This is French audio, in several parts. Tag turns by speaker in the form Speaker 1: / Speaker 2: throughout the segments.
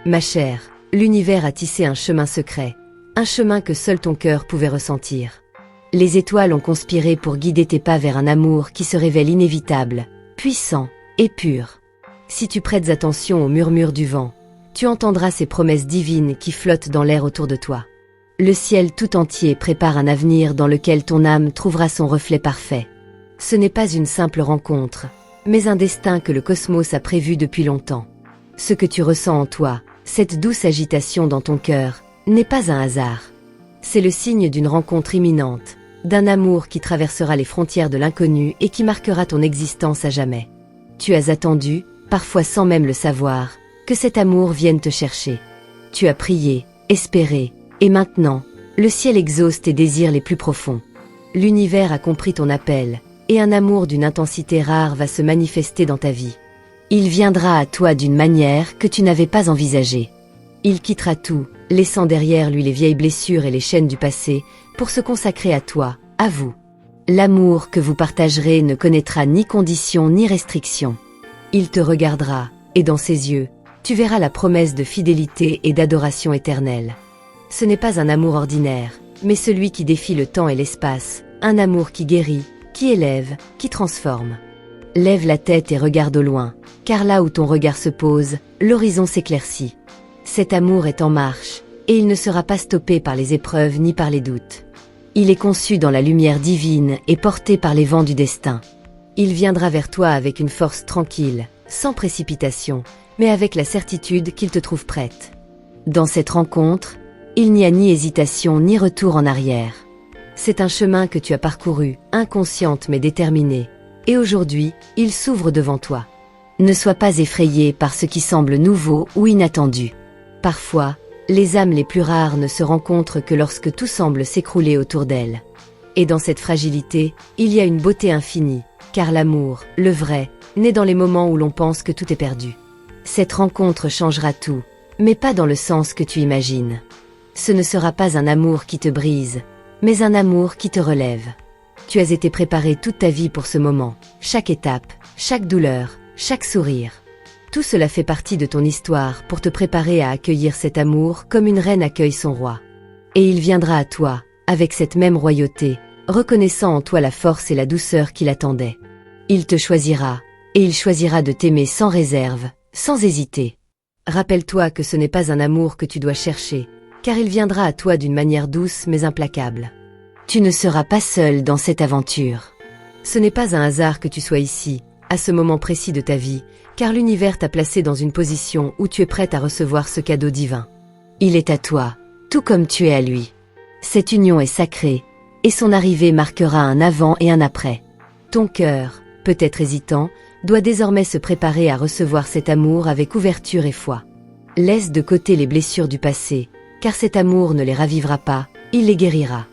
Speaker 1: Ma chère, l'univers a tissé un chemin secret, un chemin que seul ton cœur pouvait ressentir. Les étoiles ont conspiré pour guider tes pas vers un amour qui se révèle inévitable, puissant et pur. Si tu prêtes attention au murmure du vent, tu entendras ces promesses divines qui flottent dans l'air autour de toi. Le ciel tout entier prépare un avenir dans lequel ton âme trouvera son reflet parfait. Ce n'est pas une simple rencontre, mais un destin que le cosmos a prévu depuis longtemps. Ce que tu ressens en toi, cette douce agitation dans ton cœur, n'est pas un hasard. C'est le signe d'une rencontre imminente, d'un amour qui traversera les frontières de l'inconnu et qui marquera ton existence à jamais. Tu as attendu, parfois sans même le savoir, que cet amour vienne te chercher. Tu as prié, espéré, et maintenant, le ciel exauce tes désirs les plus profonds. L'univers a compris ton appel, et un amour d'une intensité rare va se manifester dans ta vie. Il viendra à toi d'une manière que tu n'avais pas envisagée. Il quittera tout, laissant derrière lui les vieilles blessures et les chaînes du passé, pour se consacrer à toi, à vous. L'amour que vous partagerez ne connaîtra ni conditions ni restrictions. Il te regardera, et dans ses yeux, tu verras la promesse de fidélité et d'adoration éternelle. Ce n'est pas un amour ordinaire, mais celui qui défie le temps et l'espace, un amour qui guérit, qui élève, qui transforme. Lève la tête et regarde au loin, car là où ton regard se pose, l'horizon s'éclaircit. Cet amour est en marche, et il ne sera pas stoppé par les épreuves ni par les doutes. Il est conçu dans la lumière divine et porté par les vents du destin. Il viendra vers toi avec une force tranquille, sans précipitation, mais avec la certitude qu'il te trouve prête. Dans cette rencontre, il n'y a ni hésitation ni retour en arrière. C'est un chemin que tu as parcouru, inconsciente mais déterminée, et aujourd'hui, il s'ouvre devant toi. Ne sois pas effrayé par ce qui semble nouveau ou inattendu. Parfois, les âmes les plus rares ne se rencontrent que lorsque tout semble s'écrouler autour d'elles. Et dans cette fragilité, il y a une beauté infinie, car l'amour, le vrai, naît dans les moments où l'on pense que tout est perdu. Cette rencontre changera tout, mais pas dans le sens que tu imagines. Ce ne sera pas un amour qui te brise, mais un amour qui te relève. Tu as été préparé toute ta vie pour ce moment, chaque étape, chaque douleur, chaque sourire. Tout cela fait partie de ton histoire pour te préparer à accueillir cet amour comme une reine accueille son roi. Et il viendra à toi, avec cette même royauté, reconnaissant en toi la force et la douceur qu'il attendait. Il te choisira, et il choisira de t'aimer sans réserve, sans hésiter. Rappelle-toi que ce n'est pas un amour que tu dois chercher, car il viendra à toi d'une manière douce mais implacable. Tu ne seras pas seul dans cette aventure. Ce n'est pas un hasard que tu sois ici, à ce moment précis de ta vie, car l'univers t'a placé dans une position où tu es prête à recevoir ce cadeau divin. Il est à toi, tout comme tu es à lui. Cette union est sacrée, et son arrivée marquera un avant et un après. Ton cœur, peut-être hésitant, doit désormais se préparer à recevoir cet amour avec ouverture et foi. Laisse de côté les blessures du passé, car cet amour ne les ravivera pas, il les guérira.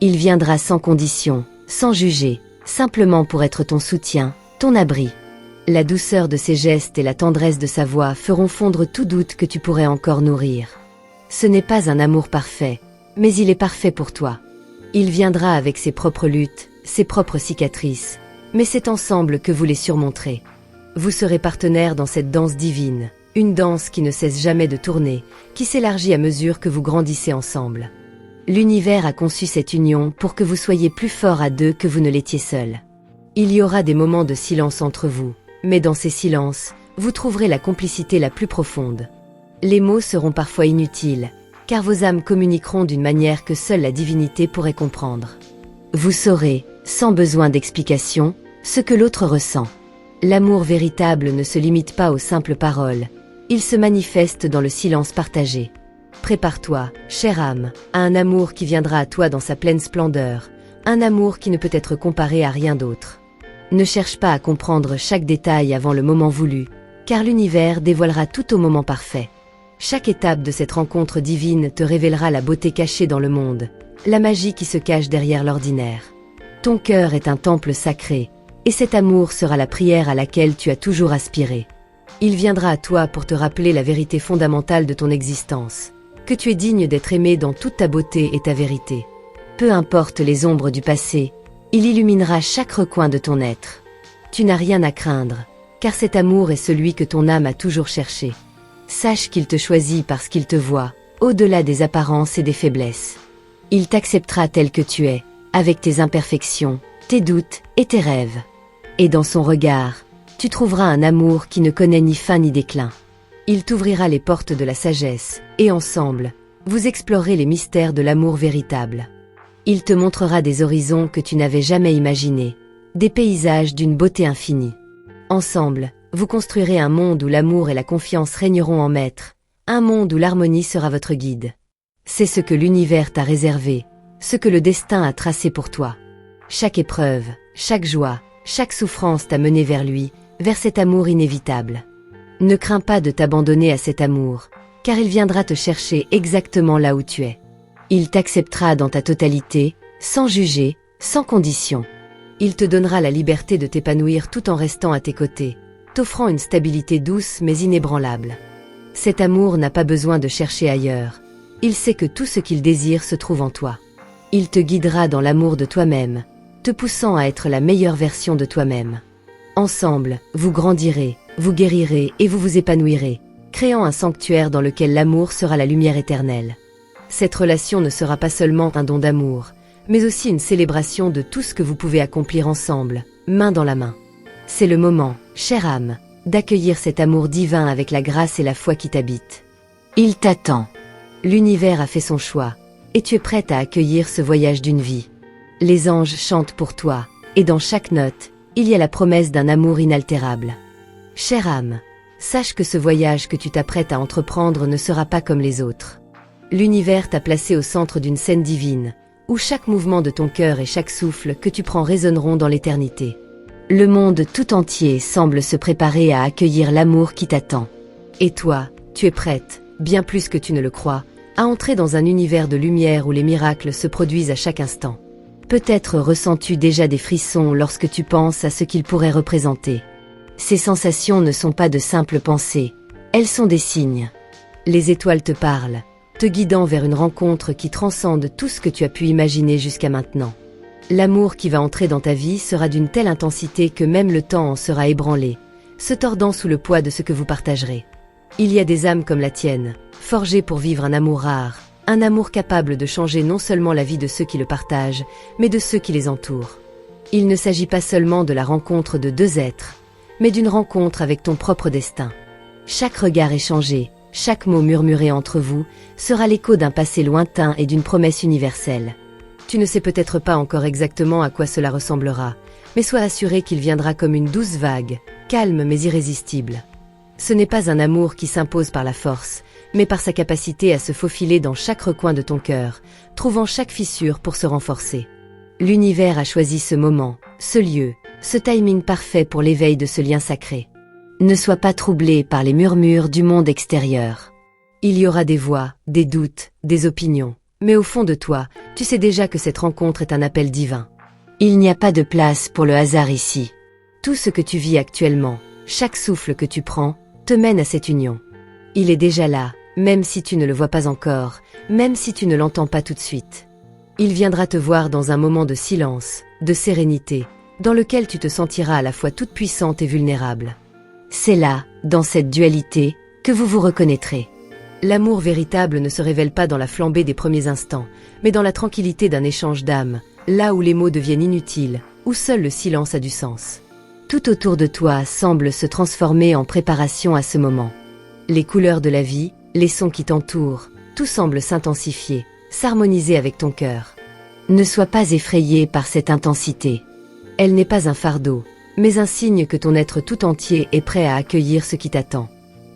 Speaker 1: Il viendra sans condition, sans juger, simplement pour être ton soutien, ton abri. La douceur de ses gestes et la tendresse de sa voix feront fondre tout doute que tu pourrais encore nourrir. Ce n'est pas un amour parfait, mais il est parfait pour toi. Il viendra avec ses propres luttes, ses propres cicatrices, mais c'est ensemble que vous les surmonterez. Vous serez partenaires dans cette danse divine, une danse qui ne cesse jamais de tourner, qui s'élargit à mesure que vous grandissez ensemble. L'univers a conçu cette union pour que vous soyez plus forts à deux que vous ne l'étiez seuls. Il y aura des moments de silence entre vous, mais dans ces silences, vous trouverez la complicité la plus profonde. Les mots seront parfois inutiles, car vos âmes communiqueront d'une manière que seule la divinité pourrait comprendre. Vous saurez, sans besoin d'explication, ce que l'autre ressent. L'amour véritable ne se limite pas aux simples paroles, il se manifeste dans le silence partagé. Prépare-toi, chère âme, à un amour qui viendra à toi dans sa pleine splendeur, un amour qui ne peut être comparé à rien d'autre. Ne cherche pas à comprendre chaque détail avant le moment voulu, car l'univers dévoilera tout au moment parfait. Chaque étape de cette rencontre divine te révélera la beauté cachée dans le monde, la magie qui se cache derrière l'ordinaire. Ton cœur est un temple sacré, et cet amour sera la prière à laquelle tu as toujours aspiré. Il viendra à toi pour te rappeler la vérité fondamentale de ton existence, que tu es digne d'être aimé dans toute ta beauté et ta vérité. Peu importe les ombres du passé, il illuminera chaque recoin de ton être. Tu n'as rien à craindre, car cet amour est celui que ton âme a toujours cherché. Sache qu'il te choisit parce qu'il te voit, au-delà des apparences et des faiblesses. Il t'acceptera tel que tu es, avec tes imperfections, tes doutes et tes rêves. Et dans son regard, tu trouveras un amour qui ne connaît ni fin ni déclin. Il t'ouvrira les portes de la sagesse, et ensemble, vous explorerez les mystères de l'amour véritable. Il te montrera des horizons que tu n'avais jamais imaginés, des paysages d'une beauté infinie. Ensemble, vous construirez un monde où l'amour et la confiance régneront en maître, un monde où l'harmonie sera votre guide. C'est ce que l'univers t'a réservé, ce que le destin a tracé pour toi. Chaque épreuve, chaque joie, chaque souffrance t'a mené vers lui, vers cet amour inévitable. Ne crains pas de t'abandonner à cet amour, car il viendra te chercher exactement là où tu es. Il t'acceptera dans ta totalité, sans juger, sans condition. Il te donnera la liberté de t'épanouir tout en restant à tes côtés, t'offrant une stabilité douce mais inébranlable. Cet amour n'a pas besoin de chercher ailleurs. Il sait que tout ce qu'il désire se trouve en toi. Il te guidera dans l'amour de toi-même, te poussant à être la meilleure version de toi-même. Ensemble, vous grandirez, vous guérirez et vous vous épanouirez, créant un sanctuaire dans lequel l'amour sera la lumière éternelle. Cette relation ne sera pas seulement un don d'amour, mais aussi une célébration de tout ce que vous pouvez accomplir ensemble, main dans la main. C'est le moment, chère âme, d'accueillir cet amour divin avec la grâce et la foi qui t'habitent. Il t'attend. L'univers a fait son choix, et tu es prête à accueillir ce voyage d'une vie. Les anges chantent pour toi, et dans chaque note, il y a la promesse d'un amour inaltérable. Chère âme, sache que ce voyage que tu t'apprêtes à entreprendre ne sera pas comme les autres. L'univers t'a placé au centre d'une scène divine, où chaque mouvement de ton cœur et chaque souffle que tu prends résonneront dans l'éternité. Le monde tout entier semble se préparer à accueillir l'amour qui t'attend. Et toi, tu es prête, bien plus que tu ne le crois, à entrer dans un univers de lumière où les miracles se produisent à chaque instant. Peut-être ressens-tu déjà des frissons lorsque tu penses à ce qu'ils pourraient représenter. Ces sensations ne sont pas de simples pensées, elles sont des signes. Les étoiles te parlent, te guidant vers une rencontre qui transcende tout ce que tu as pu imaginer jusqu'à maintenant. L'amour qui va entrer dans ta vie sera d'une telle intensité que même le temps en sera ébranlé, se tordant sous le poids de ce que vous partagerez. Il y a des âmes comme la tienne, forgées pour vivre un amour rare, un amour capable de changer non seulement la vie de ceux qui le partagent, mais de ceux qui les entourent. Il ne s'agit pas seulement de la rencontre de deux êtres, mais d'une rencontre avec ton propre destin. Chaque regard échangé, chaque mot murmuré entre vous, sera l'écho d'un passé lointain et d'une promesse universelle. Tu ne sais peut-être pas encore exactement à quoi cela ressemblera, mais sois assuré qu'il viendra comme une douce vague, calme mais irrésistible. Ce n'est pas un amour qui s'impose par la force, mais par sa capacité à se faufiler dans chaque recoin de ton cœur, trouvant chaque fissure pour se renforcer. L'univers a choisi ce moment, ce lieu, ce timing parfait pour l'éveil de ce lien sacré. Ne sois pas troublé par les murmures du monde extérieur. Il y aura des voix, des doutes, des opinions. Mais au fond de toi, tu sais déjà que cette rencontre est un appel divin. Il n'y a pas de place pour le hasard ici. Tout ce que tu vis actuellement, chaque souffle que tu prends, te mène à cette union. Il est déjà là, même si tu ne le vois pas encore, même si tu ne l'entends pas tout de suite. Il viendra te voir dans un moment de silence, de sérénité, dans lequel tu te sentiras à la fois toute puissante et vulnérable. C'est là, dans cette dualité, que vous vous reconnaîtrez. L'amour véritable ne se révèle pas dans la flambée des premiers instants, mais dans la tranquillité d'un échange d'âme, là où les mots deviennent inutiles, où seul le silence a du sens. Tout autour de toi semble se transformer en préparation à ce moment. Les couleurs de la vie, les sons qui t'entourent, tout semble s'intensifier, s'harmoniser avec ton cœur. Ne sois pas effrayé par cette intensité. Elle n'est pas un fardeau, mais un signe que ton être tout entier est prêt à accueillir ce qui t'attend.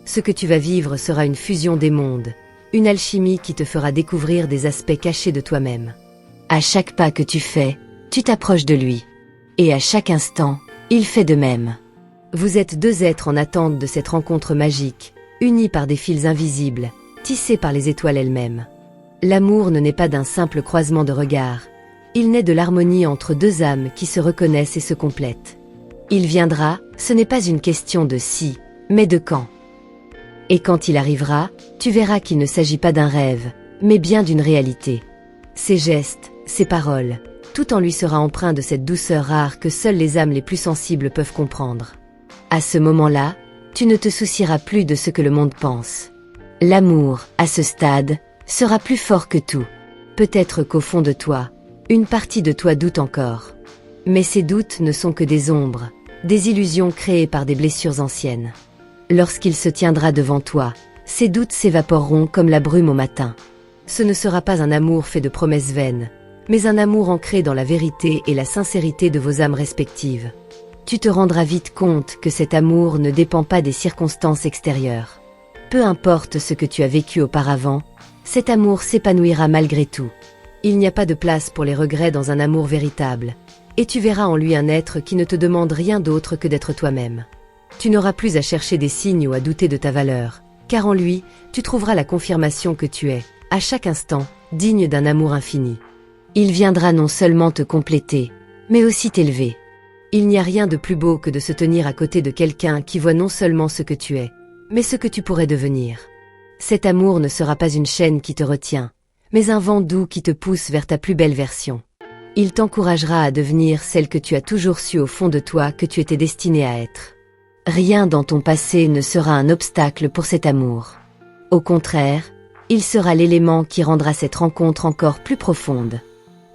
Speaker 1: Ce que tu vas vivre sera une fusion des mondes, une alchimie qui te fera découvrir des aspects cachés de toi-même. À chaque pas que tu fais, tu t'approches de lui. Et à chaque instant, il fait de même. Vous êtes deux êtres en attente de cette rencontre magique, unis par des fils invisibles, tissés par les étoiles elles-mêmes. L'amour ne naît pas d'un simple croisement de regards, il naît de l'harmonie entre deux âmes qui se reconnaissent et se complètent. Il viendra, ce n'est pas une question de si, mais de quand. Et quand il arrivera, tu verras qu'il ne s'agit pas d'un rêve, mais bien d'une réalité. Ses gestes, ses paroles, tout en lui sera empreint de cette douceur rare que seules les âmes les plus sensibles peuvent comprendre. À ce moment-là, Tu ne te soucieras plus de ce que le monde pense. L'amour, à ce stade, sera plus fort que tout. Peut-être qu'au fond de toi, une partie de toi doute encore. Mais ces doutes ne sont que des ombres, des illusions créées par des blessures anciennes. Lorsqu'il se tiendra devant toi, ces doutes s'évaporeront comme la brume au matin. Ce ne sera pas un amour fait de promesses vaines, mais un amour ancré dans la vérité et la sincérité de vos âmes respectives. Tu te rendras vite compte que cet amour ne dépend pas des circonstances extérieures. Peu importe ce que tu as vécu auparavant, cet amour s'épanouira malgré tout. Il n'y a pas de place pour les regrets dans un amour véritable, et tu verras en lui un être qui ne te demande rien d'autre que d'être toi-même. Tu n'auras plus à chercher des signes ou à douter de ta valeur, car en lui, tu trouveras la confirmation que tu es, à chaque instant, digne d'un amour infini. Il viendra non seulement te compléter, mais aussi t'élever. Il n'y a rien de plus beau que de se tenir à côté de quelqu'un qui voit non seulement ce que tu es, mais ce que tu pourrais devenir. Cet amour ne sera pas une chaîne qui te retient, mais un vent doux qui te pousse vers ta plus belle version. Il t'encouragera à devenir celle que tu as toujours su au fond de toi que tu étais destinée à être. Rien dans ton passé ne sera un obstacle pour cet amour. Au contraire, il sera l'élément qui rendra cette rencontre encore plus profonde.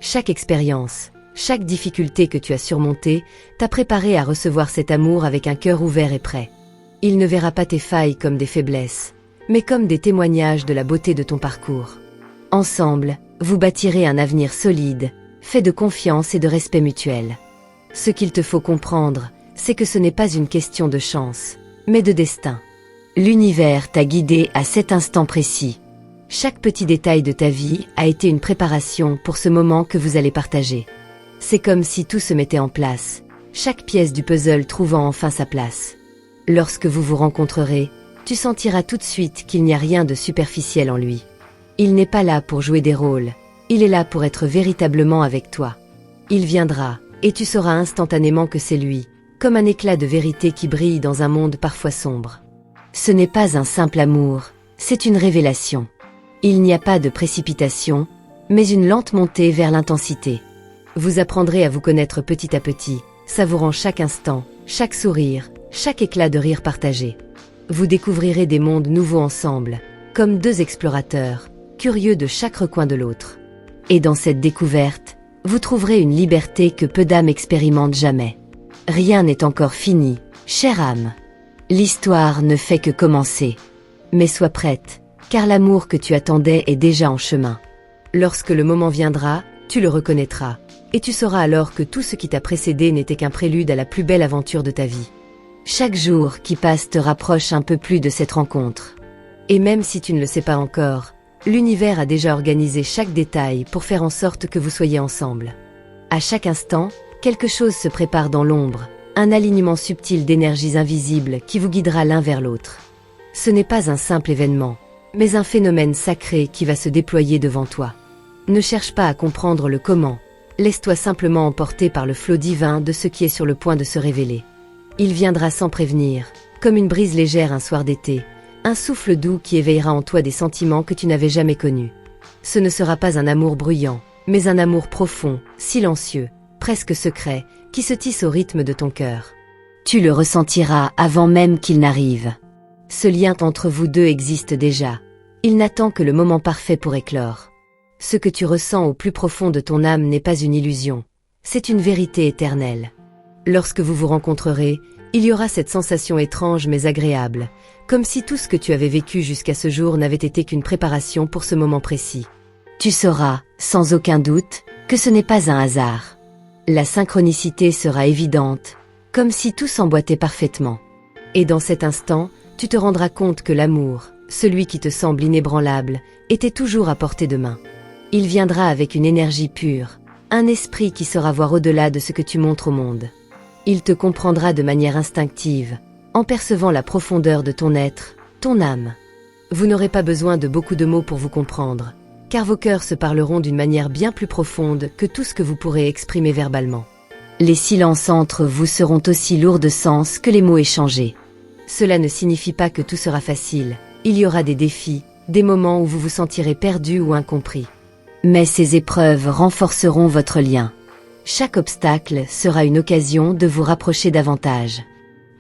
Speaker 1: Chaque expérience, chaque difficulté que tu as surmontée t'a préparé à recevoir cet amour avec un cœur ouvert et prêt. Il ne verra pas tes failles comme des faiblesses, mais comme des témoignages de la beauté de ton parcours. Ensemble, vous bâtirez un avenir solide, fait de confiance et de respect mutuel. Ce qu'il te faut comprendre, c'est que ce n'est pas une question de chance, mais de destin. L'univers t'a guidé à cet instant précis. Chaque petit détail de ta vie a été une préparation pour ce moment que vous allez partager. C'est comme si tout se mettait en place, chaque pièce du puzzle trouvant enfin sa place. Lorsque vous vous rencontrerez, tu sentiras tout de suite qu'il n'y a rien de superficiel en lui. Il n'est pas là pour jouer des rôles, il est là pour être véritablement avec toi. Il viendra, et tu sauras instantanément que c'est lui, comme un éclat de vérité qui brille dans un monde parfois sombre. Ce n'est pas un simple amour, c'est une révélation. Il n'y a pas de précipitation, mais une lente montée vers l'intensité. Vous apprendrez à vous connaître petit à petit, savourant chaque instant, chaque sourire, chaque éclat de rire partagé. Vous découvrirez des mondes nouveaux ensemble, comme deux explorateurs, curieux de chaque recoin de l'autre. Et dans cette découverte, vous trouverez une liberté que peu d'âmes expérimentent jamais. Rien n'est encore fini, chère âme. L'histoire ne fait que commencer. Mais sois prête, car l'amour que tu attendais est déjà en chemin. Lorsque le moment viendra, tu le reconnaîtras, et tu sauras alors que tout ce qui t'a précédé n'était qu'un prélude à la plus belle aventure de ta vie. Chaque jour qui passe te rapproche un peu plus de cette rencontre. Et même si tu ne le sais pas encore, l'univers a déjà organisé chaque détail pour faire en sorte que vous soyez ensemble. À chaque instant, quelque chose se prépare dans l'ombre, un alignement subtil d'énergies invisibles qui vous guidera l'un vers l'autre. Ce n'est pas un simple événement, mais un phénomène sacré qui va se déployer devant toi. Ne cherche pas à comprendre le comment, laisse-toi simplement emporter par le flot divin de ce qui est sur le point de se révéler. Il viendra sans prévenir, comme une brise légère un soir d'été, un souffle doux qui éveillera en toi des sentiments que tu n'avais jamais connus. Ce ne sera pas un amour bruyant, mais un amour profond, silencieux, presque secret, qui se tisse au rythme de ton cœur. Tu le ressentiras avant même qu'il n'arrive. Ce lien entre vous deux existe déjà. Il n'attend que le moment parfait pour éclore. Ce que tu ressens au plus profond de ton âme n'est pas une illusion, c'est une vérité éternelle. Lorsque vous vous rencontrerez, il y aura cette sensation étrange mais agréable, comme si tout ce que tu avais vécu jusqu'à ce jour n'avait été qu'une préparation pour ce moment précis. Tu sauras, sans aucun doute, que ce n'est pas un hasard. La synchronicité sera évidente, comme si tout s'emboîtait parfaitement. Et dans cet instant, tu te rendras compte que l'amour, celui qui te semble inébranlable, était toujours à portée de main. Il viendra avec une énergie pure, un esprit qui saura voir au-delà de ce que tu montres au monde. Il te comprendra de manière instinctive, en percevant la profondeur de ton être, ton âme. Vous n'aurez pas besoin de beaucoup de mots pour vous comprendre, car vos cœurs se parleront d'une manière bien plus profonde que tout ce que vous pourrez exprimer verbalement. Les silences entre vous seront aussi lourds de sens que les mots échangés. Cela ne signifie pas que tout sera facile, il y aura des défis, des moments où vous vous sentirez perdu ou incompris. Mais ces épreuves renforceront votre lien. Chaque obstacle sera une occasion de vous rapprocher davantage.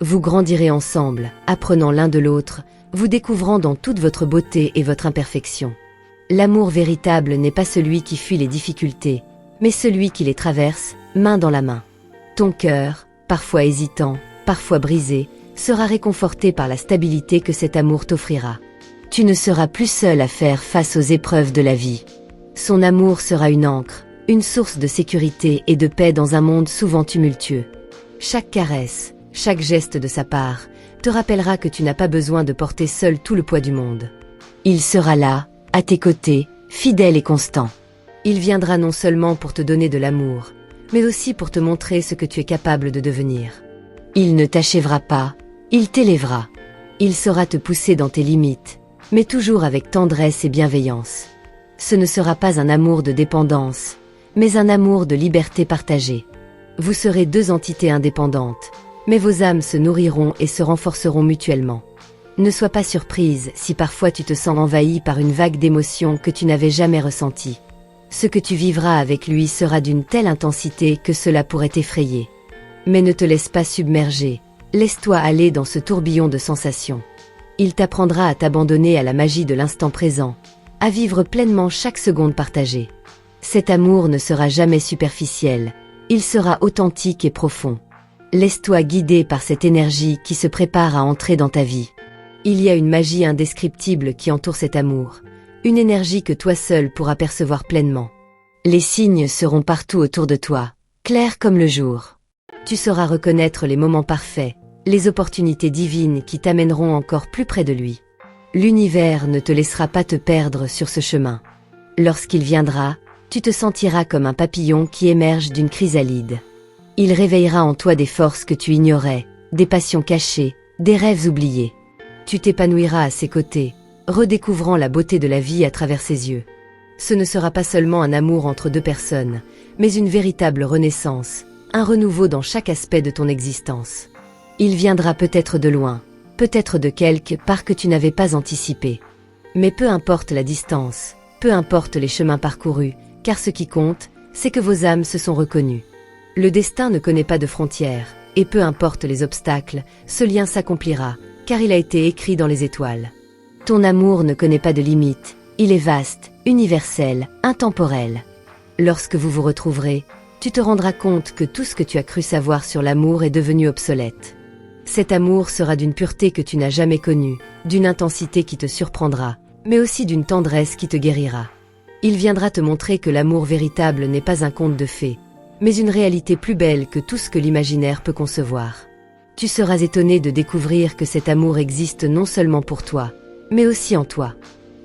Speaker 1: Vous grandirez ensemble, apprenant l'un de l'autre, vous découvrant dans toute votre beauté et votre imperfection. L'amour véritable n'est pas celui qui fuit les difficultés, mais celui qui les traverse, main dans la main. Ton cœur, parfois hésitant, parfois brisé, sera réconforté par la stabilité que cet amour t'offrira. Tu ne seras plus seul à faire face aux épreuves de la vie. Son amour sera une ancre, une source de sécurité et de paix dans un monde souvent tumultueux. Chaque caresse, chaque geste de sa part, te rappellera que tu n'as pas besoin de porter seul tout le poids du monde. Il sera là, à tes côtés, fidèle et constant. Il viendra non seulement pour te donner de l'amour, mais aussi pour te montrer ce que tu es capable de devenir. Il ne t'achèvera pas, il t'élèvera. Il saura te pousser dans tes limites, mais toujours avec tendresse et bienveillance. Ce ne sera pas un amour de dépendance, mais un amour de liberté partagée. Vous serez deux entités indépendantes, mais vos âmes se nourriront et se renforceront mutuellement. Ne sois pas surprise si parfois tu te sens envahi par une vague d'émotions que tu n'avais jamais ressentie. Ce que tu vivras avec lui sera d'une telle intensité que cela pourrait t'effrayer. Mais ne te laisse pas submerger, laisse-toi aller dans ce tourbillon de sensations. Il t'apprendra à t'abandonner à la magie de l'instant présent, à vivre pleinement chaque seconde partagée. Cet amour ne sera jamais superficiel, il sera authentique et profond. Laisse-toi guider par cette énergie qui se prépare à entrer dans ta vie. Il y a une magie indescriptible qui entoure cet amour, une énergie que toi seul pourras percevoir pleinement. Les signes seront partout autour de toi, clairs comme le jour. Tu sauras reconnaître les moments parfaits, les opportunités divines qui t'amèneront encore plus près de lui. L'univers ne te laissera pas te perdre sur ce chemin. Lorsqu'il viendra, tu te sentiras comme un papillon qui émerge d'une chrysalide. Il réveillera en toi des forces que tu ignorais, des passions cachées, des rêves oubliés. Tu t'épanouiras à ses côtés, redécouvrant la beauté de la vie à travers ses yeux. Ce ne sera pas seulement un amour entre deux personnes, mais une véritable renaissance, un renouveau dans chaque aspect de ton existence. Il viendra peut-être de loin, peut-être de quelque part que tu n'avais pas anticipé. Mais peu importe la distance, peu importe les chemins parcourus, car ce qui compte, c'est que vos âmes se sont reconnues. Le destin ne connaît pas de frontières, et peu importe les obstacles, ce lien s'accomplira, car il a été écrit dans les étoiles. Ton amour ne connaît pas de limites, il est vaste, universel, intemporel. Lorsque vous vous retrouverez, tu te rendras compte que tout ce que tu as cru savoir sur l'amour est devenu obsolète. Cet amour sera d'une pureté que tu n'as jamais connue, d'une intensité qui te surprendra, mais aussi d'une tendresse qui te guérira. Il viendra te montrer que l'amour véritable n'est pas un conte de fées, mais une réalité plus belle que tout ce que l'imaginaire peut concevoir. Tu seras étonné de découvrir que cet amour existe non seulement pour toi, mais aussi en toi.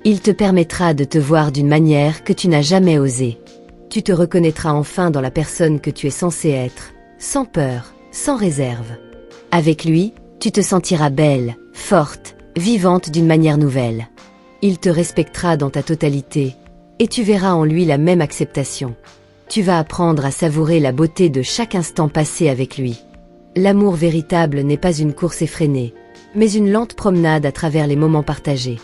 Speaker 1: Il te permettra de te voir d'une manière que tu n'as jamais osé. Tu te reconnaîtras enfin dans la personne que tu es censé être, sans peur, sans réserve. Avec lui, tu te sentiras belle, forte, vivante d'une manière nouvelle. Il te respectera dans ta totalité, et tu verras en lui la même acceptation. Tu vas apprendre à savourer la beauté de chaque instant passé avec lui. L'amour véritable n'est pas une course effrénée, mais une lente promenade à travers les moments partagés.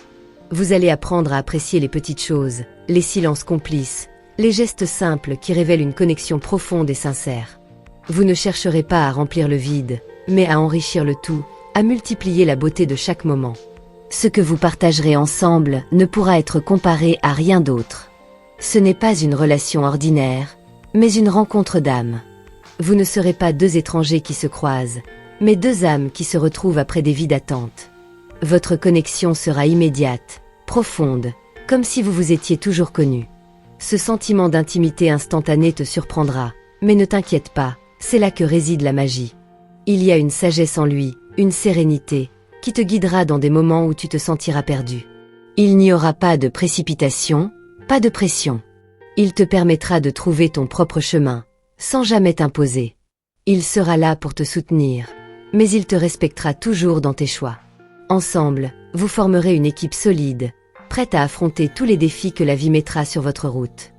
Speaker 1: Vous allez apprendre à apprécier les petites choses, les silences complices, les gestes simples qui révèlent une connexion profonde et sincère. Vous ne chercherez pas à remplir le vide, mais à enrichir le tout, à multiplier la beauté de chaque moment. Ce que vous partagerez ensemble ne pourra être comparé à rien d'autre. Ce n'est pas une relation ordinaire, mais une rencontre d'âmes. Vous ne serez pas deux étrangers qui se croisent, mais deux âmes qui se retrouvent après des vies d'attente. Votre connexion sera immédiate, profonde, comme si vous vous étiez toujours connus. Ce sentiment d'intimité instantanée te surprendra, mais ne t'inquiète pas, c'est là que réside la magie. Il y a une sagesse en lui, une sérénité, qui te guidera dans des moments où tu te sentiras perdu. Il n'y aura pas de précipitation, pas de pression. Il te permettra de trouver ton propre chemin, sans jamais t'imposer. Il sera là pour te soutenir, mais il te respectera toujours dans tes choix. Ensemble, vous formerez une équipe solide, prête à affronter tous les défis que la vie mettra sur votre route.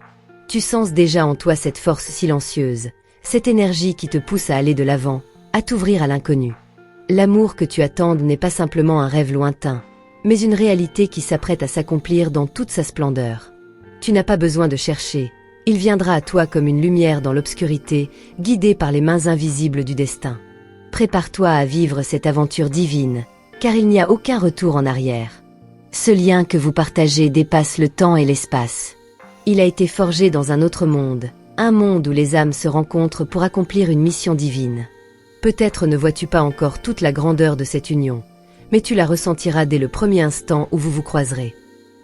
Speaker 1: Tu sens déjà en toi cette force silencieuse, cette énergie qui te pousse à aller de l'avant, à t'ouvrir à l'inconnu. L'amour que tu attends n'est pas simplement un rêve lointain, mais une réalité qui s'apprête à s'accomplir dans toute sa splendeur. Tu n'as pas besoin de chercher, il viendra à toi comme une lumière dans l'obscurité, guidé par les mains invisibles du destin. Prépare-toi à vivre cette aventure divine, car il n'y a aucun retour en arrière. Ce lien que vous partagez dépasse le temps et l'espace. Il a été forgé dans un autre monde, un monde où les âmes se rencontrent pour accomplir une mission divine. Peut-être ne vois-tu pas encore toute la grandeur de cette union, mais tu la ressentiras dès le premier instant où vous vous croiserez.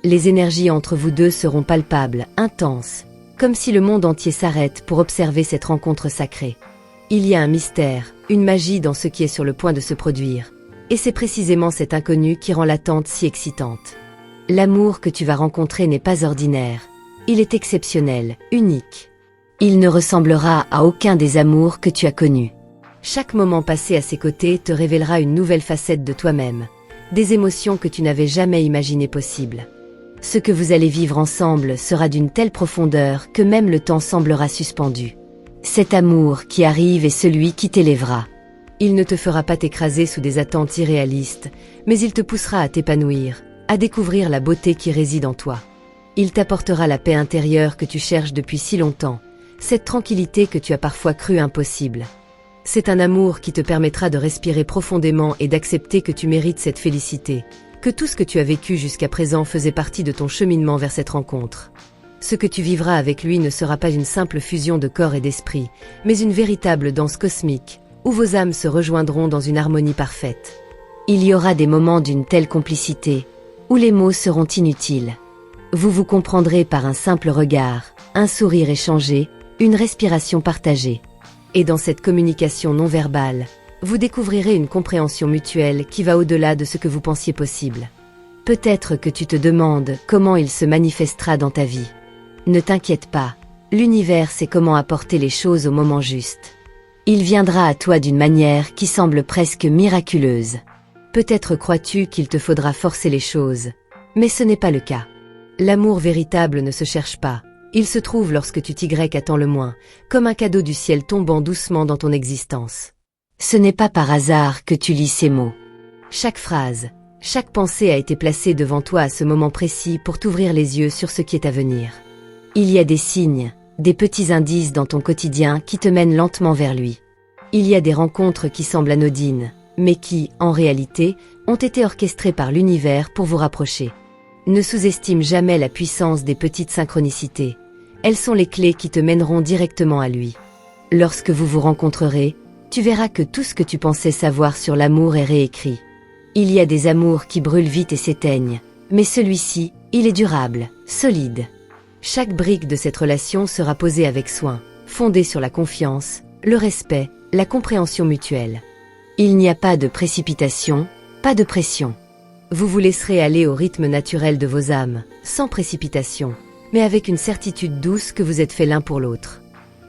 Speaker 1: Les énergies entre vous deux seront palpables, intenses, comme si le monde entier s'arrête pour observer cette rencontre sacrée. Il y a un mystère, une magie dans ce qui est sur le point de se produire, et c'est précisément cet inconnu qui rend l'attente si excitante. L'amour que tu vas rencontrer n'est pas ordinaire, il est exceptionnel, unique. Il ne ressemblera à aucun des amours que tu as connus. Chaque moment passé à ses côtés te révélera une nouvelle facette de toi-même, des émotions que tu n'avais jamais imaginées possibles. Ce que vous allez vivre ensemble sera d'une telle profondeur que même le temps semblera suspendu. Cet amour qui arrive est celui qui t'élèvera. Il ne te fera pas t'écraser sous des attentes irréalistes, mais il te poussera à t'épanouir, à découvrir la beauté qui réside en toi. Il t'apportera la paix intérieure que tu cherches depuis si longtemps, cette tranquillité que tu as parfois cru impossible. C'est un amour qui te permettra de respirer profondément et d'accepter que tu mérites cette félicité, que tout ce que tu as vécu jusqu'à présent faisait partie de ton cheminement vers cette rencontre. Ce que tu vivras avec lui ne sera pas une simple fusion de corps et d'esprit, mais une véritable danse cosmique, où vos âmes se rejoindront dans une harmonie parfaite. Il y aura des moments d'une telle complicité, où les mots seront inutiles. Vous vous comprendrez par un simple regard, un sourire échangé, une respiration partagée. Et dans cette communication non verbale, vous découvrirez une compréhension mutuelle qui va au-delà de ce que vous pensiez possible. Peut-être que tu te demandes comment il se manifestera dans ta vie. Ne t'inquiète pas, l'univers sait comment apporter les choses au moment juste. Il viendra à toi d'une manière qui semble presque miraculeuse. Peut-être crois-tu qu'il te faudra forcer les choses, mais ce n'est pas le cas. L'amour véritable ne se cherche pas, il se trouve lorsque tu t'y attends le moins, comme un cadeau du ciel tombant doucement dans ton existence. Ce n'est pas par hasard que tu lis ces mots. Chaque phrase, chaque pensée a été placée devant toi à ce moment précis pour t'ouvrir les yeux sur ce qui est à venir. Il y a des signes, des petits indices dans ton quotidien qui te mènent lentement vers lui. Il y a des rencontres qui semblent anodines, mais qui, en réalité, ont été orchestrées par l'univers pour vous rapprocher. Ne sous-estime jamais la puissance des petites synchronicités. Elles sont les clés qui te mèneront directement à lui. Lorsque vous vous rencontrerez, tu verras que tout ce que tu pensais savoir sur l'amour est réécrit. Il y a des amours qui brûlent vite et s'éteignent, mais celui-ci, il est durable, solide. Chaque brique de cette relation sera posée avec soin, fondée sur la confiance, le respect, la compréhension mutuelle. Il n'y a pas de précipitation, pas de pression. Vous vous laisserez aller au rythme naturel de vos âmes, sans précipitation, mais avec une certitude douce que vous êtes faits l'un pour l'autre.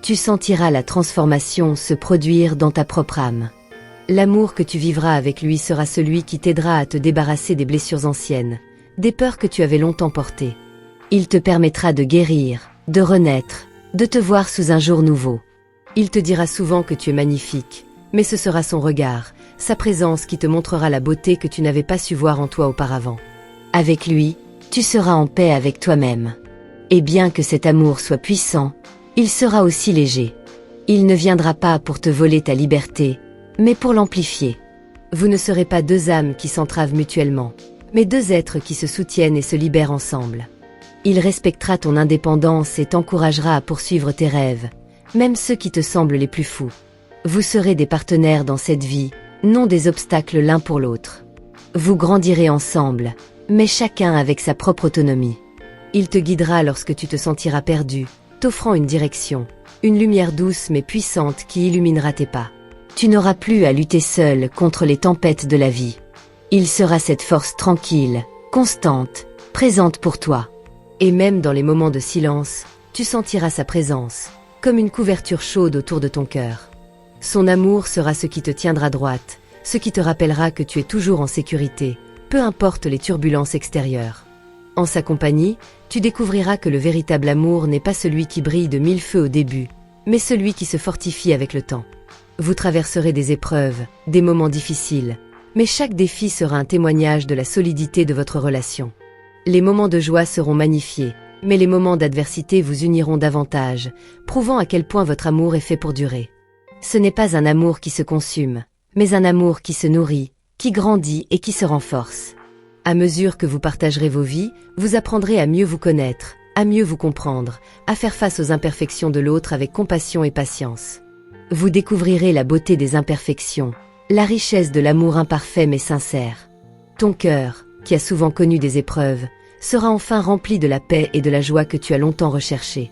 Speaker 1: Tu sentiras la transformation se produire dans ta propre âme. L'amour que tu vivras avec lui sera celui qui t'aidera à te débarrasser des blessures anciennes, des peurs que tu avais longtemps portées. Il te permettra de guérir, de renaître, de te voir sous un jour nouveau. Il te dira souvent que tu es magnifique, mais ce sera son regard, sa présence qui te montrera la beauté que tu n'avais pas su voir en toi auparavant. Avec lui, tu seras en paix avec toi-même. Et bien que cet amour soit puissant, il sera aussi léger. Il ne viendra pas pour te voler ta liberté, mais pour l'amplifier. Vous ne serez pas deux âmes qui s'entravent mutuellement, mais deux êtres qui se soutiennent et se libèrent ensemble. Il respectera ton indépendance et t'encouragera à poursuivre tes rêves, même ceux qui te semblent les plus fous. Vous serez des partenaires dans cette vie, non des obstacles l'un pour l'autre. Vous grandirez ensemble, mais chacun avec sa propre autonomie. Il te guidera lorsque tu te sentiras perdu, t'offrant une direction, une lumière douce mais puissante qui illuminera tes pas. Tu n'auras plus à lutter seul contre les tempêtes de la vie. Il sera cette force tranquille, constante, présente pour toi. Et même dans les moments de silence, tu sentiras sa présence, comme une couverture chaude autour de ton cœur. Son amour sera ce qui te tiendra droite, ce qui te rappellera que tu es toujours en sécurité, peu importe les turbulences extérieures. En sa compagnie, tu découvriras que le véritable amour n'est pas celui qui brille de mille feux au début, mais celui qui se fortifie avec le temps. Vous traverserez des épreuves, des moments difficiles, mais chaque défi sera un témoignage de la solidité de votre relation. Les moments de joie seront magnifiés, mais les moments d'adversité vous uniront davantage, prouvant à quel point votre amour est fait pour durer. Ce n'est pas un amour qui se consume, mais un amour qui se nourrit, qui grandit et qui se renforce. À mesure que vous partagerez vos vies, vous apprendrez à mieux vous connaître, à mieux vous comprendre, à faire face aux imperfections de l'autre avec compassion et patience. Vous découvrirez la beauté des imperfections, la richesse de l'amour imparfait mais sincère. Ton cœur, qui a souvent connu des épreuves, sera enfin rempli de la paix et de la joie que tu as longtemps recherchées.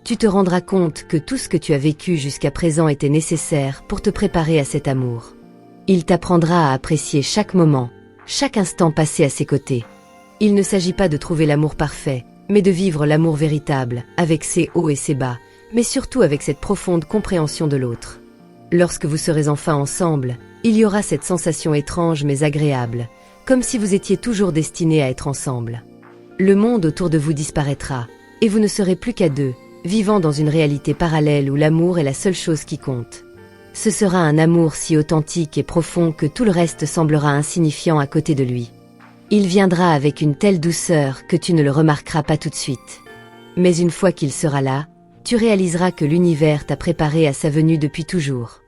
Speaker 1: Tu te rendras compte que tout ce que tu as vécu jusqu'à présent était nécessaire pour te préparer à cet amour. Il t'apprendra à apprécier chaque moment, chaque instant passé à ses côtés. Il ne s'agit pas de trouver l'amour parfait, mais de vivre l'amour véritable, avec ses hauts et ses bas, mais surtout avec cette profonde compréhension de l'autre. Lorsque vous serez enfin ensemble, il y aura cette sensation étrange mais agréable, comme si vous étiez toujours destinés à être ensemble. Le monde autour de vous disparaîtra, et vous ne serez plus qu'à deux, vivant dans une réalité parallèle où l'amour est la seule chose qui compte. Ce sera un amour si authentique et profond que tout le reste semblera insignifiant à côté de lui. Il viendra avec une telle douceur que tu ne le remarqueras pas tout de suite. Mais une fois qu'il sera là, tu réaliseras que l'univers t'a préparé à sa venue depuis toujours.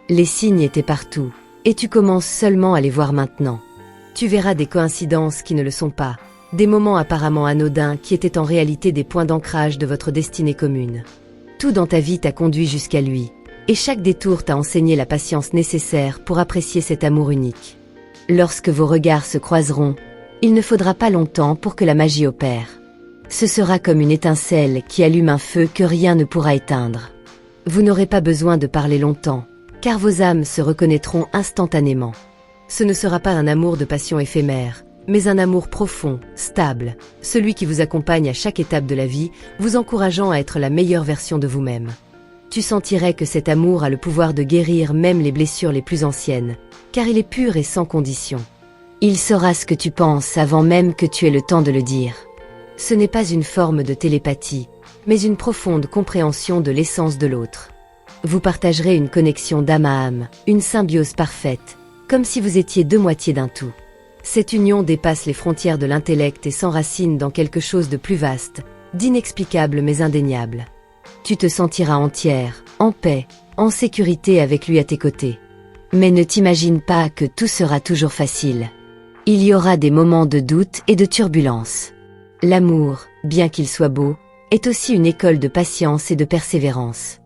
Speaker 1: Les signes étaient partout, et tu commences seulement à les voir maintenant. Tu verras des coïncidences qui ne le sont pas, des moments apparemment anodins qui étaient en réalité des points d'ancrage de votre destinée commune. Tout dans ta vie t'a conduit jusqu'à lui, et chaque détour t'a enseigné la patience nécessaire pour apprécier cet amour unique. Lorsque vos regards se croiseront, il ne faudra pas longtemps pour que la magie opère. Ce sera comme une étincelle qui allume un feu que rien ne pourra éteindre. Vous n'aurez pas besoin de parler longtemps, car vos âmes se reconnaîtront instantanément. Ce ne sera pas un amour de passion éphémère, mais un amour profond, stable, celui qui vous accompagne à chaque étape de la vie, vous encourageant à être la meilleure version de vous-même. Tu sentirais que cet amour a le pouvoir de guérir même les blessures les plus anciennes, car il est pur et sans condition. Il saura ce que tu penses avant même que tu aies le temps de le dire. Ce n'est pas une forme de télépathie, mais une profonde compréhension de l'essence de l'autre. Vous partagerez une connexion d'âme à âme, une symbiose parfaite, comme si vous étiez deux moitiés d'un tout. Cette union dépasse les frontières de l'intellect et s'enracine dans quelque chose de plus vaste, d'inexplicable mais indéniable. Tu te sentiras entière, en paix, en sécurité avec lui à tes côtés. Mais ne t'imagine pas que tout sera toujours facile. Il y aura des moments de doute et de turbulence. L'amour, bien qu'il soit beau, est aussi une école de patience et de persévérance.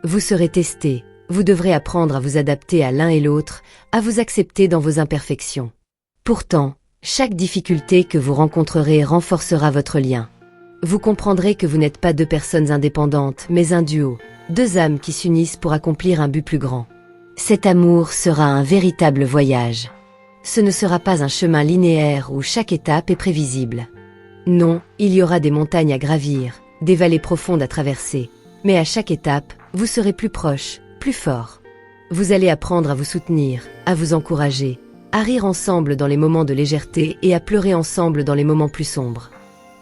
Speaker 1: Vous serez testés, vous devrez apprendre à vous adapter à l'un et l'autre, à vous accepter dans vos imperfections. Pourtant, chaque difficulté que vous rencontrerez renforcera votre lien. Vous comprendrez que vous n'êtes pas deux personnes indépendantes, mais un duo, deux âmes qui s'unissent pour accomplir un but plus grand. Cet amour sera un véritable voyage. Ce ne sera pas un chemin linéaire où chaque étape est prévisible. Non, il y aura des montagnes à gravir, des vallées profondes à traverser, mais à chaque étape, vous serez plus proche, plus fort. Vous allez apprendre à vous soutenir, à vous encourager, à rire ensemble dans les moments de légèreté et à pleurer ensemble dans les moments plus sombres.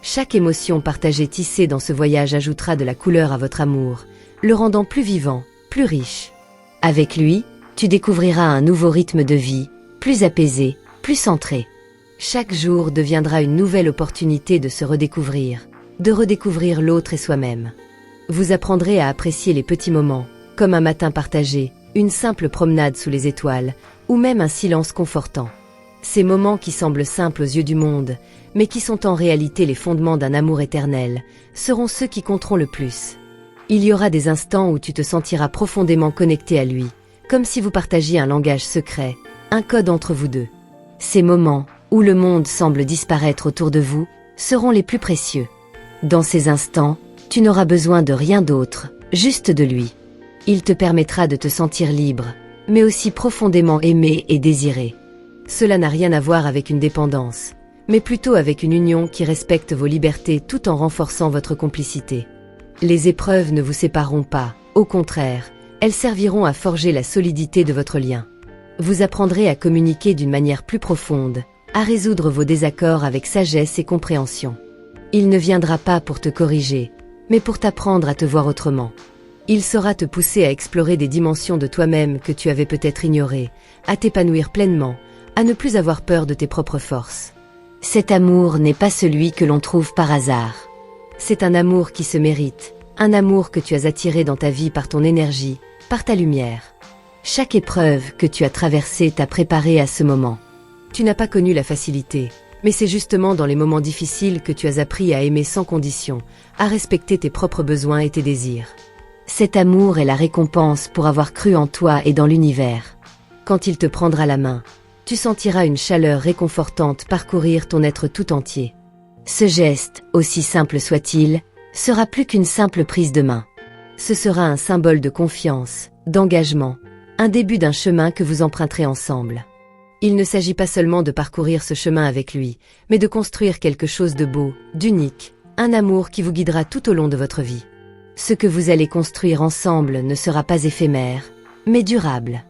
Speaker 1: Chaque émotion partagée tissée dans ce voyage ajoutera de la couleur à votre amour, le rendant plus vivant, plus riche. Avec lui, tu découvriras un nouveau rythme de vie, plus apaisé, plus centré. Chaque jour deviendra une nouvelle opportunité de se redécouvrir, de redécouvrir l'autre et soi-même. Vous apprendrez à apprécier les petits moments, comme un matin partagé, une simple promenade sous les étoiles, ou même un silence confortant. Ces moments qui semblent simples aux yeux du monde, mais qui sont en réalité les fondements d'un amour éternel, seront ceux qui compteront le plus. Il y aura des instants où tu te sentiras profondément connecté à lui, comme si vous partagiez un langage secret, un code entre vous deux. Ces moments, où le monde semble disparaître autour de vous, seront les plus précieux. Dans ces instants, tu n'auras besoin de rien d'autre, juste de lui. Il te permettra de te sentir libre, mais aussi profondément aimé et désiré. Cela n'a rien à voir avec une dépendance, mais plutôt avec une union qui respecte vos libertés tout en renforçant votre complicité. Les épreuves ne vous sépareront pas, au contraire, elles serviront à forger la solidité de votre lien. Vous apprendrez à communiquer d'une manière plus profonde, à résoudre vos désaccords avec sagesse et compréhension. Il ne viendra pas pour te corriger, mais pour t'apprendre à te voir autrement. Il saura te pousser à explorer des dimensions de toi-même que tu avais peut-être ignorées, à t'épanouir pleinement, à ne plus avoir peur de tes propres forces. Cet amour n'est pas celui que l'on trouve par hasard. C'est un amour qui se mérite, un amour que tu as attiré dans ta vie par ton énergie, par ta lumière. Chaque épreuve que tu as traversée t'a préparé à ce moment. Tu n'as pas connu la facilité, mais c'est justement dans les moments difficiles que tu as appris à aimer sans condition, à respecter tes propres besoins et tes désirs. Cet amour est la récompense pour avoir cru en toi et dans l'univers. Quand il te prendra la main, tu sentiras une chaleur réconfortante parcourir ton être tout entier. Ce geste, aussi simple soit-il, sera plus qu'une simple prise de main. Ce sera un symbole de confiance, d'engagement, un début d'un chemin que vous emprunterez ensemble. Il ne s'agit pas seulement de parcourir ce chemin avec lui, mais de construire quelque chose de beau, d'unique, un amour qui vous guidera tout au long de votre vie. Ce que vous allez construire ensemble ne sera pas éphémère, mais durable.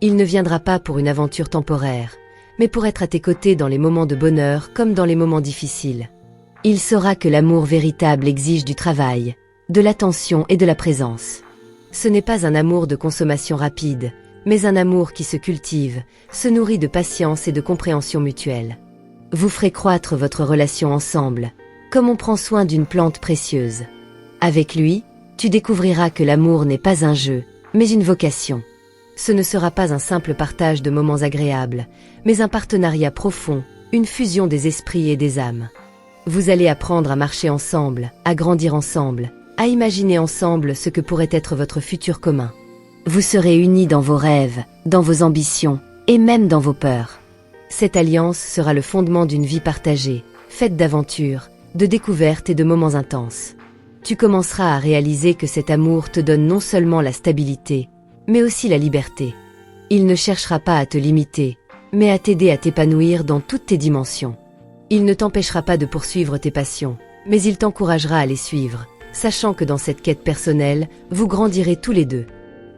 Speaker 1: Il ne viendra pas pour une aventure temporaire, mais pour être à tes côtés dans les moments de bonheur comme dans les moments difficiles. Il saura que l'amour véritable exige du travail, de l'attention et de la présence. Ce n'est pas un amour de consommation rapide, mais un amour qui se cultive, se nourrit de patience et de compréhension mutuelle. Vous ferez croître votre relation ensemble, comme on prend soin d'une plante précieuse. Avec lui, tu découvriras que l'amour n'est pas un jeu, mais une vocation. Ce ne sera pas un simple partage de moments agréables, mais un partenariat profond, une fusion des esprits et des âmes. Vous allez apprendre à marcher ensemble, à grandir ensemble, à imaginer ensemble ce que pourrait être votre futur commun. Vous serez unis dans vos rêves, dans vos ambitions, et même dans vos peurs. Cette alliance sera le fondement d'une vie partagée, faite d'aventures, de découvertes et de moments intenses. Tu commenceras à réaliser que cet amour te donne non seulement la stabilité, mais aussi la liberté. Il ne cherchera pas à te limiter, mais à t'aider à t'épanouir dans toutes tes dimensions. Il ne t'empêchera pas de poursuivre tes passions, mais il t'encouragera à les suivre, sachant que dans cette quête personnelle, vous grandirez tous les deux.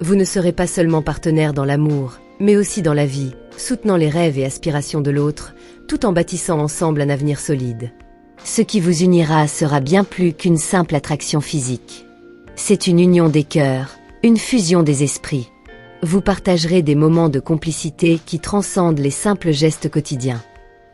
Speaker 1: Vous ne serez pas seulement partenaires dans l'amour, mais aussi dans la vie, soutenant les rêves et aspirations de l'autre, tout en bâtissant ensemble un avenir solide. Ce qui vous unira sera bien plus qu'une simple attraction physique. C'est une union des cœurs, une fusion des esprits. Vous partagerez des moments de complicité qui transcendent les simples gestes quotidiens.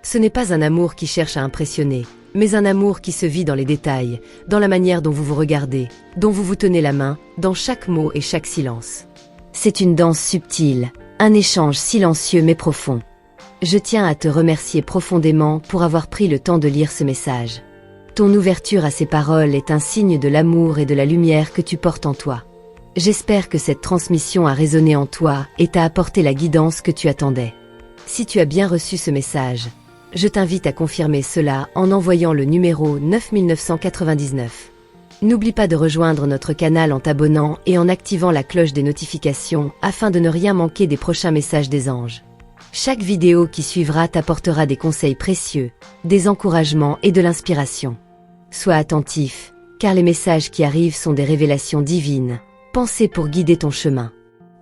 Speaker 1: Ce n'est pas un amour qui cherche à impressionner, mais un amour qui se vit dans les détails, dans la manière dont vous vous regardez, dont vous vous tenez la main, dans chaque mot et chaque silence. C'est une danse subtile, un échange silencieux mais profond. Je tiens à te remercier profondément pour avoir pris le temps de lire ce message. Ton ouverture à ces paroles est un signe de l'amour et de la lumière que tu portes en toi. J'espère que cette transmission a résonné en toi et t'a apporté la guidance que tu attendais. Si tu as bien reçu ce message, je t'invite à confirmer cela en envoyant le numéro 9999. N'oublie pas de rejoindre notre canal en t'abonnant et en activant la cloche des notifications afin de ne rien manquer des prochains messages des anges. Chaque vidéo qui suivra t'apportera des conseils précieux, des encouragements et de l'inspiration. Sois attentif, car les messages qui arrivent sont des révélations divines, pensées pour guider ton chemin.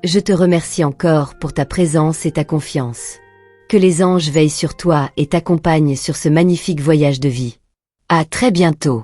Speaker 1: Je te remercie encore pour ta présence et ta confiance. Que les anges veillent sur toi et t'accompagnent sur ce magnifique voyage de vie. À très bientôt.